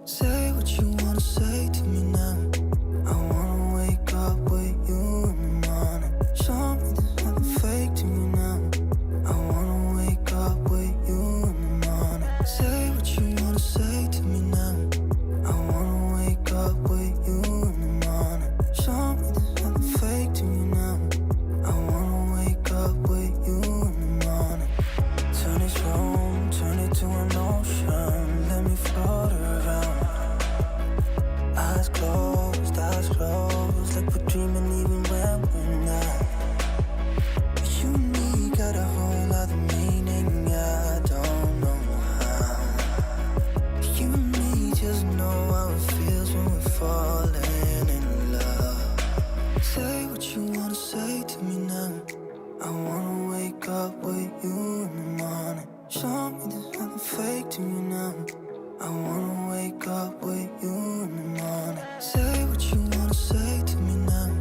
Say what you wanna say to me now. I wanna wake up with you in the morning. Show me there's nothing fake to me now. I wanna wake up with you in the morning. Say what you wanna say to me now. I wanna wake up with you in the morning. Show me there's nothing fake to me now. I wanna wake up with you in the morning. Turn this room, turn it to an ocean. Let me float around. Eyes closed, like we're dreaming even when we're not. You and me got a whole other meaning, I don't know how. You and me just know how it feels when we're falling in love. Say what you wanna say to me now. I wanna wake up with you in the morning. Show me there's nothing fake to me now. I wanna wake up with you in the morning. Say what you wanna say to me now.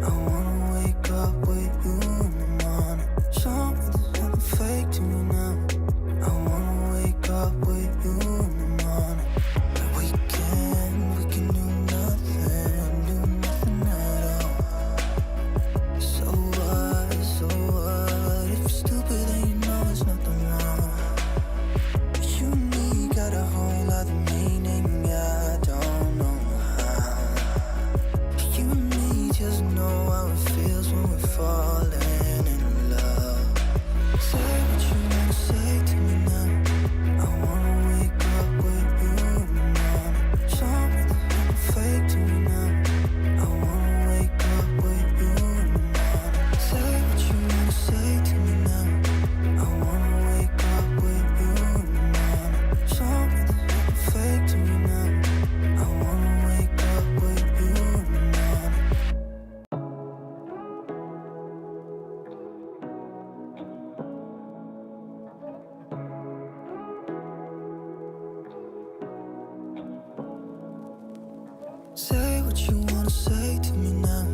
I wanna wake up with you in the morning. Show me there's nothing fake to me now. I wanna wake up with you in the morning. We can do nothing at all. So what, if you're stupid then you know there's nothing wrong. You and me got a whole other meaning, I don't know how. You and me just know how it feels when we're falling in love. Say what you wanna say to me now. I wanna wake up with you in the morning. Show me there's nothing fake to me now. I wanna wake up with you in the morning. Say what you wanna say to me now. I wanna wake up with you in the morning. Show me there's nothing fake to me now. I wanna wake up with you in the morning. Say what you wanna say to me now.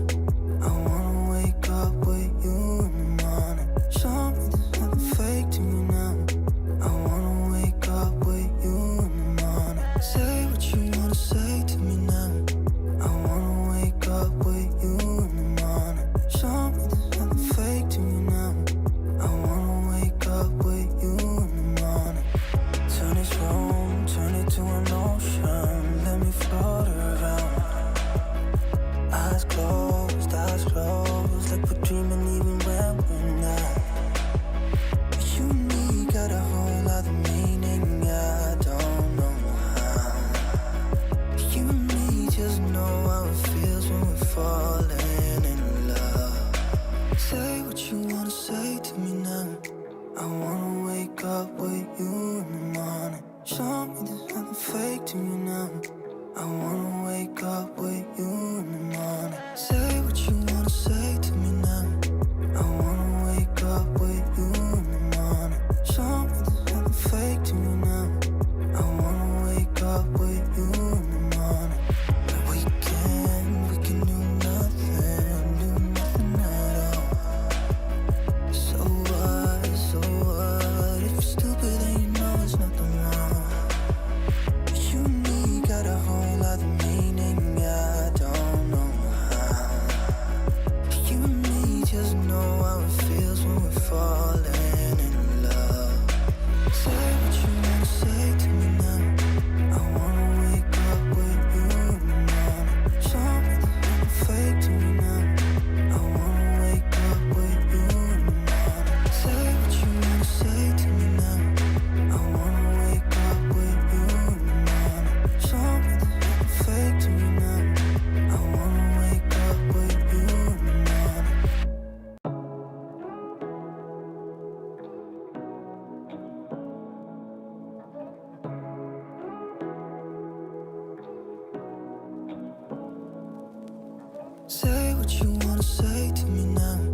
I wanna wake up with you in the morning. Show me there's nothing fake to me now. I wanna wake up with you in the morning. Say what you wanna say to me now. I wanna wake up with you in the morning. Show me there's nothing fake to me now. I wanna wake up with you in the morning. Turn this room, turn it to an ocean. Let me float around. Eyes closed, like we're dreaming even when we're not. You and me got a whole other meaning, I don't know how. You and me just know how it feels when we're falling in love. Say what you wanna say to me now. I wanna wake up with you in the morning. Show me there's nothing fake to me now. I wanna wake up with you in the morning. Say what you wanna say to me now. I wanna wake up with you in the morning. Show me there's nothing fake to me now. I wanna wake up with you in the morning. We can do nothing at all. So what, if you're stupid then you know there's nothing wrong. You and me got a whole other meaning, I don't know how. You and me just know how it feels when we're falling in love. Say what you wanna say to me now. I wanna wake up with you in the morning. Show me there's nothing fake to me now. I wanna wake up with you in the morning. Say what you wanna say to me now. I wanna wake up with you in the morning. Show me there's nothing fake to me now. I wanna wake up with you in the morning. Say what you wanna say to me now.